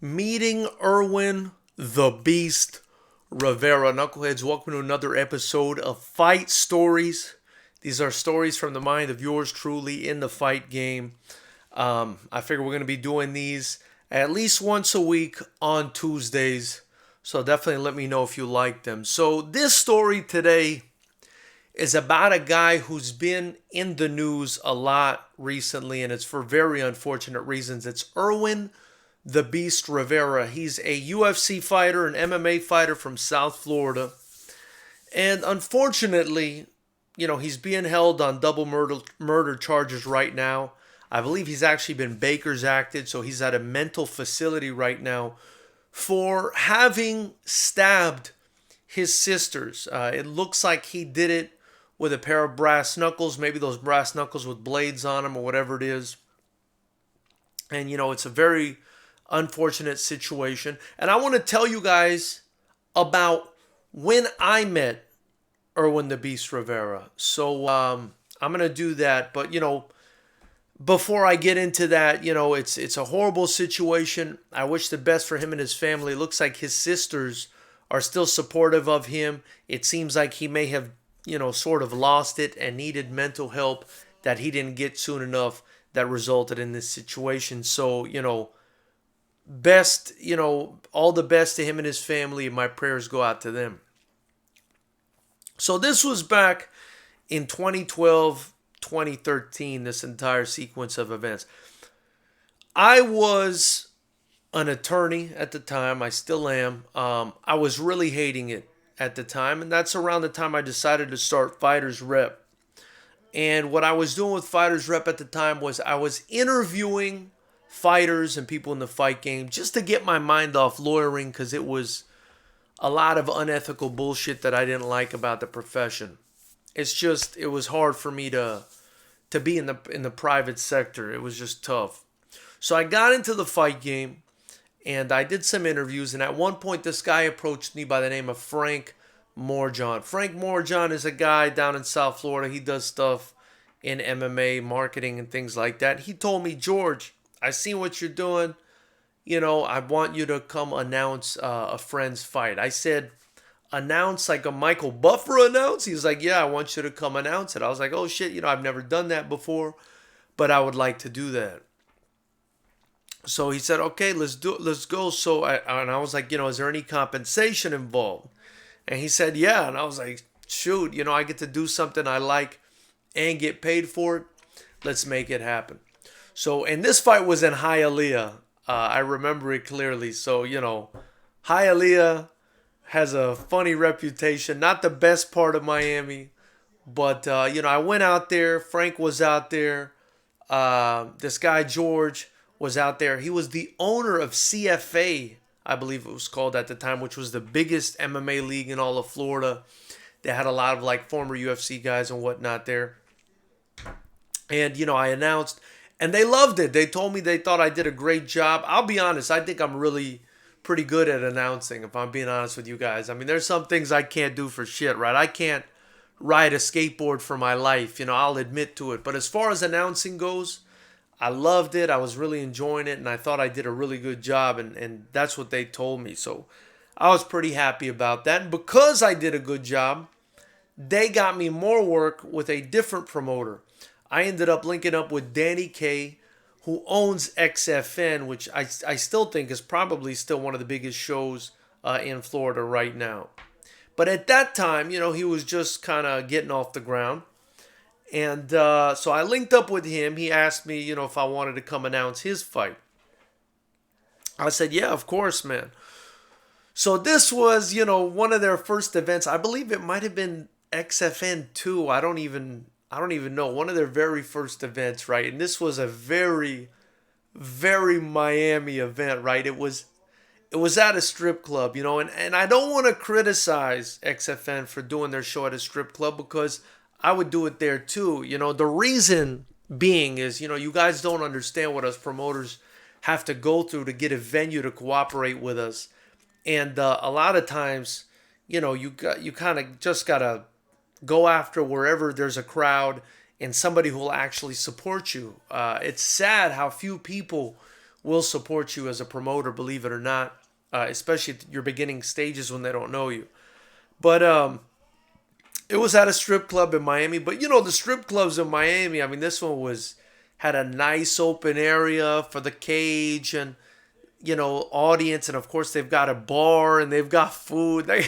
Meeting Irwin the Beast Rivera. Knuckleheads, welcome to another episode of Fight Stories. These are stories from the mind of yours truly in the fight game. I figure we're going to be doing these at least once a week on Tuesdays. So definitely let me know if you like them. So this story today is about a guy who's been in the news a lot recently, and it's for very unfortunate reasons. It's Irwin the Beast Rivera. He's a UFC fighter, an MMA fighter from South Florida. And unfortunately, he's being held on double murder charges right now. I believe he's actually been Baker's acted, so he's at a mental facility right now for having stabbed his sisters. It looks like he did it with a pair of brass knuckles, maybe those brass knuckles with blades on them or whatever it is. And, it's a very unfortunate situation. And I want to tell you guys about when I met Irwin the Beast Rivera. So I'm going to do that. But, before I get into that, it's a horrible situation. I wish the best for him and his family. It looks like his sisters are still supportive of him. It seems like he may have, sort of lost it and needed mental help that he didn't get soon enough that resulted in this situation. So, best, all the best to him and his family. My prayers go out to them. So this was back in 2012, 2013, this entire sequence of events. I was an attorney at the time. I still am. I was really hating it at the time, and that's around the time I decided to start FightersRep. And what I was doing with FightersRep at the time was I was interviewing fighters and people in the fight game just to get my mind off lawyering, because it was a lot of unethical bullshit that I didn't like about the profession. It was hard for me to be in the private sector. It was just tough. So I got into the fight game and I did some interviews, and at one point this guy approached me by the name of Frank Morjon. Frank Morjon is a guy down in South Florida. He does stuff in MMA, marketing and things like that. He told me, "George, I see what you're doing. I want you to come announce a friend's fight." I said, "Announce like a Michael Buffer announce?" He's like, "Yeah, I want you to come announce it." I was like, "Oh shit, I've never done that before, but I would like to do that." So he said, "Okay, let's go." So I was like, "Is there any compensation involved?" And he said, "Yeah." And I was like, "Shoot, I get to do something I like and get paid for it. Let's make it happen." So, and this fight was in Hialeah. I remember it clearly. So, Hialeah has a funny reputation. Not the best part of Miami. But, I went out there. Frank was out there. This guy, George, was out there. He was the owner of CFA, I believe it was called at the time, which was the biggest MMA league in all of Florida. They had a lot of former UFC guys and whatnot there. And, I announced, and they loved it. They told me they thought I did a great job. I'll be honest, I think I'm really pretty good at announcing, if I'm being honest with you guys. I mean, there's some things I can't do for shit, right? I can't ride a skateboard for my life. I'll admit to it. But as far as announcing goes, I loved it. I was really enjoying it, and I thought I did a really good job, and that's what they told me. So I was pretty happy about that. And because I did a good job, they got me more work with a different promoter. I ended up linking up with Danny K, who owns XFN, which I still think is probably still one of the biggest shows in Florida right now. But at that time, he was just kind of getting off the ground. And so I linked up with him. He asked me, if I wanted to come announce his fight. I said, "Yeah, of course, man." So this was, one of their first events. I believe it might have been XFN 2. I don't even know. One of their very first events, right? And this was a very, very Miami event, right? It was at a strip club, and I don't want to criticize XFN for doing their show at a strip club, because I would do it there too. The reason being is, you guys don't understand what us promoters have to go through to get a venue to cooperate with us. And a lot of times, you kind of just got to go after wherever there's a crowd and somebody who will actually support you. It's sad how few people will support you as a promoter, believe it or not, especially at your beginning stages when they don't know you. But it was at a strip club in Miami. But you know, the strip clubs in Miami, I mean, this one had a nice open area for the cage and audience, and of course they've got a bar and they've got food. They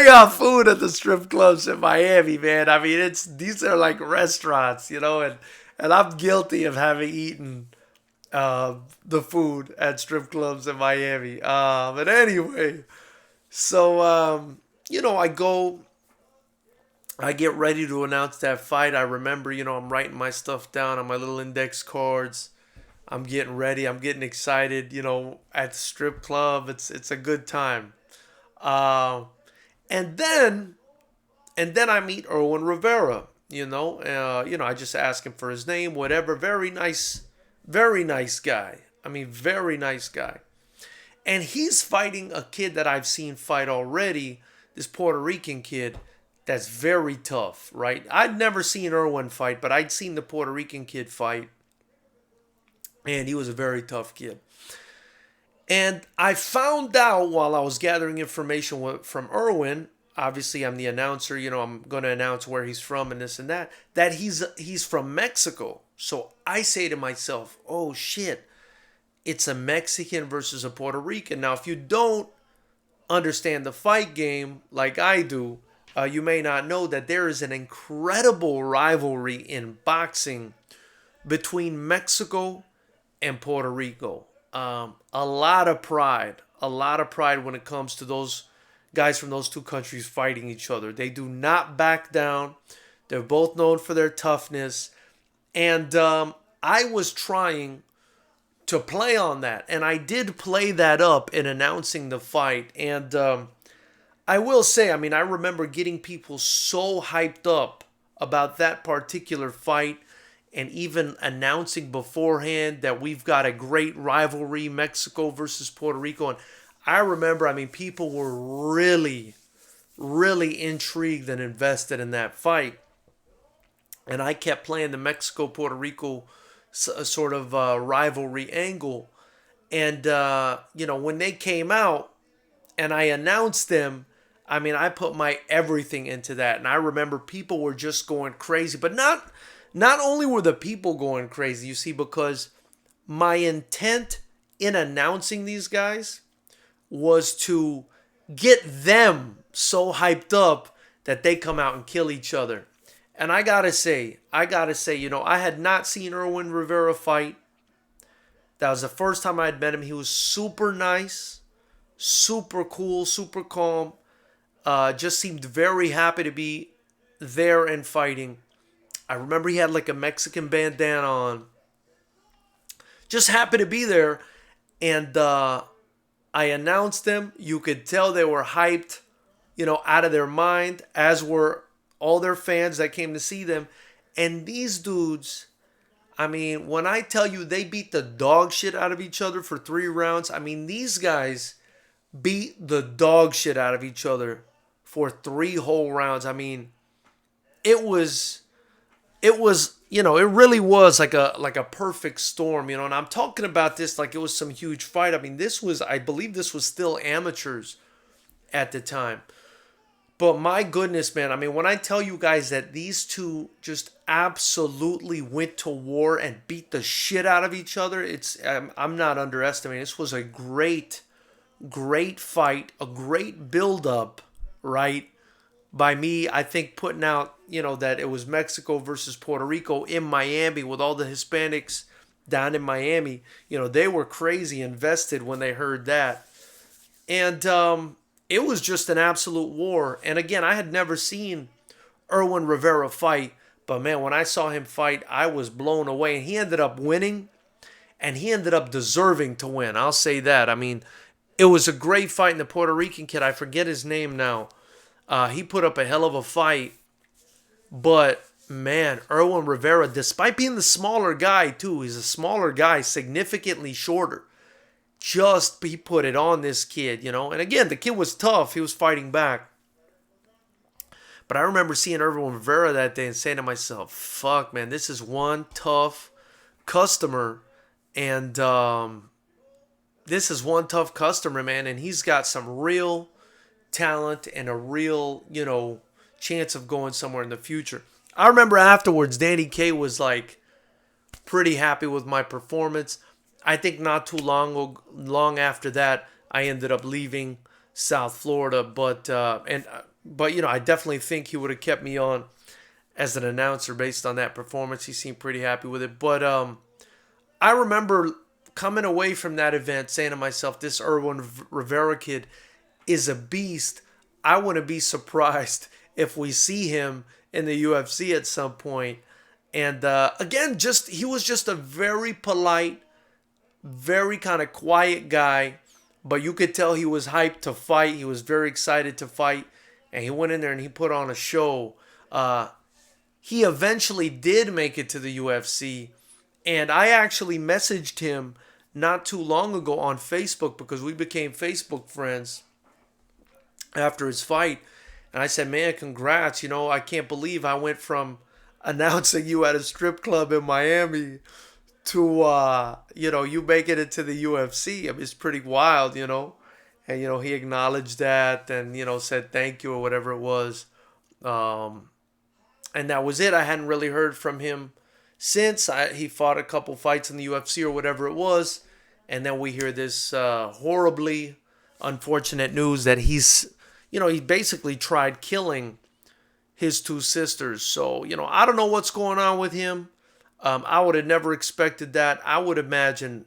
got food at the strip clubs in Miami, man. I mean, these are like restaurants, and I'm guilty of having eaten the food at strip clubs in Miami. But anyway, so I get ready to announce that fight. I remember, I'm writing my stuff down on my little index cards. I'm getting ready. I'm getting excited. At the strip club, it's a good time. Uh, and then I meet Irwin Rivera. I just ask him for his name, whatever. Very nice guy. I mean, very nice guy. And he's fighting a kid that I've seen fight already. This Puerto Rican kid that's very tough, right? I'd never seen Irwin fight, but I'd seen the Puerto Rican kid fight, and he was a very tough kid. And I found out while I was gathering information from Irwin, obviously I'm the announcer, I'm going to announce where he's from and this and that he's from Mexico. So I say to myself, oh shit, it's a Mexican versus a Puerto Rican. Now, if you don't understand the fight game like I do, you may not know that there is an incredible rivalry in boxing between Mexico and Puerto Rico. A lot of pride when it comes to those guys from those two countries fighting each other. They do not back down. They're both known for their toughness. And I was trying to play on that. And I did play that up in announcing the fight. And I will say, I mean, I remember getting people so hyped up about that particular fight and even announcing beforehand that we've got a great rivalry, Mexico versus Puerto Rico. And I remember, I mean, people were really, really intrigued and invested in that fight. And I kept playing the Mexico-Puerto Rico sort of rivalry angle. And, when they came out and I announced them, I mean, I put my everything into that. And I remember people were just going crazy. But not only were the people going crazy, you see, because my intent in announcing these guys was to get them so hyped up that they come out and kill each other. And I gotta say, I had not seen Irwin Rivera fight. That was the first time I had met him. He was super nice, super cool, super calm. Just seemed very happy to be there and fighting. I remember he had like a Mexican bandana on. Just happened to be there. And I announced them. You could tell they were hyped, out of their mind, as were all their fans that came to see them. And these dudes, I mean, when I tell you they beat the dog shit out of each other for 3 rounds, I mean, these guys beat the dog shit out of each other for 3 whole rounds. I mean, it really was like a perfect storm, and I'm talking about this like it was some huge fight. I mean, I believe this was still amateurs at the time. But my goodness, man, I mean, when I tell you guys that these two just absolutely went to war and beat the shit out of each other, I'm not underestimating. This was a great fight, a great build-up, right? By me, I think putting out, that it was Mexico versus Puerto Rico in Miami with all the Hispanics down in Miami. They were crazy invested when they heard that. And it was just an absolute war. And again, I had never seen Irwin Rivera fight. But man, when I saw him fight, I was blown away. And he ended up winning. And he ended up deserving to win. I'll say that. I mean, it was a great fight. And the Puerto Rican kid, I forget his name now. He put up a hell of a fight. But, man, Irwin Rivera, despite being the smaller guy, too, he's a smaller guy, significantly shorter. He put it on this kid, And again, the kid was tough. He was fighting back. But I remember seeing Irwin Rivera that day and saying to myself, fuck, man, this is one tough customer And this is one tough customer, man, and he's got some real talent and a real, chance of going somewhere in the future. I remember afterwards, Danny K was like pretty happy with my performance. I think not too long after that, I ended up leaving South Florida, but I definitely think he would have kept me on as an announcer based on that performance. He seemed pretty happy with it. But I remember coming away from that event saying to myself, this Irwin Rivera kid is a beast. I wouldn't be surprised if we see him in the UFC at some point. And again, he was just a very polite, very kind of quiet guy, but you could tell he was hyped to fight. He was very excited to fight, and he went in there and he put on a show. He eventually did make it to the UFC, and I actually messaged him not too long ago on Facebook because we became Facebook friends after his fight. And I said, man, congrats. I can't believe I went from announcing you at a strip club in Miami to, you making it to the UFC. I mean, it's pretty wild, And, he acknowledged that and, said thank you or whatever it was. And that was it. I hadn't really heard from him since. He fought a couple fights in the UFC or whatever it was. And then we hear this horribly unfortunate news that he basically tried killing his two sisters. So, I don't know what's going on with him. I would have never expected that. I would imagine,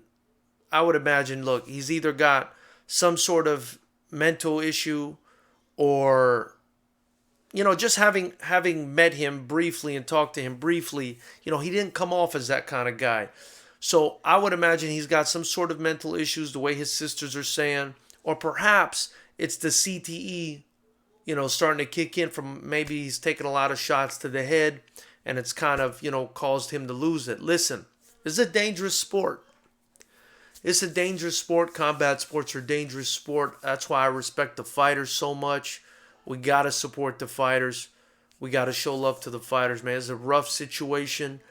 look, he's either got some sort of mental issue or, just having met him briefly and talked to him briefly, he didn't come off as that kind of guy. So I would imagine he's got some sort of mental issues the way his sisters are saying, or perhaps it's the CTE, starting to kick in from maybe he's taking a lot of shots to the head and it's kind of, caused him to lose it. Listen, this is a dangerous sport. It's a dangerous sport. Combat sports are dangerous sport. That's why I respect the fighters so much. We got to support the fighters. We got to show love to the fighters, man. It's a rough situation.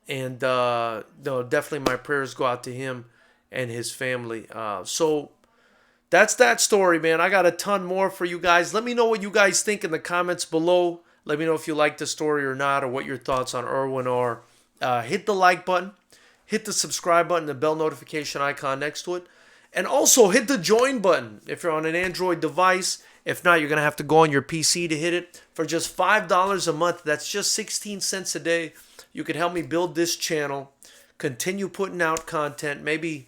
And definitely my prayers go out to him and his family. So that's that story, man. I got a ton more for you guys. Let me know what you guys think in the comments below. Let me know if you like the story or not, or what your thoughts on Irwin are. Hit the like button. Hit the subscribe button, the bell notification icon next to it. And also hit the join button if you're on an Android device. If not, you're going to have to go on your PC to hit it. For just $5 a month, that's just 16 cents a day. You can help me build this channel, continue putting out content, maybe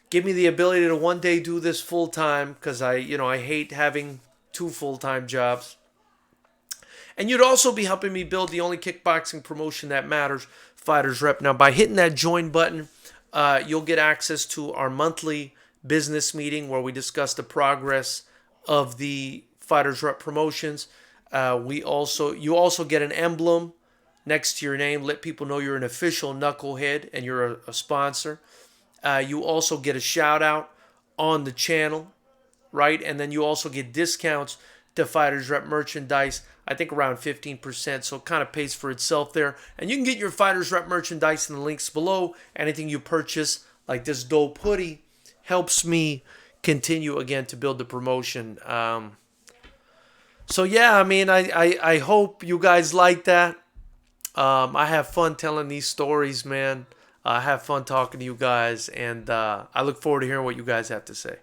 give me the ability to one day do this full time because I hate having two full-time jobs. And you'd also be helping me build the only kickboxing promotion that matters, FightersRep. Now, by hitting that join button, you'll get access to our monthly business meeting where we discuss the progress of the FightersRep promotions. You also get an emblem next to your name. Let people know you're an official knucklehead and you're a sponsor. You also get a shout out on the channel, right? And then you also get discounts to FightersRep merchandise, I think around 15%. So it kind of pays for itself there. And you can get your FightersRep merchandise in the links below. Anything you purchase, like this dope hoodie, helps me continue again to build the promotion. So yeah, I mean, I hope you guys like that. I have fun telling these stories, man. I have fun talking to you guys, and I look forward to hearing what you guys have to say.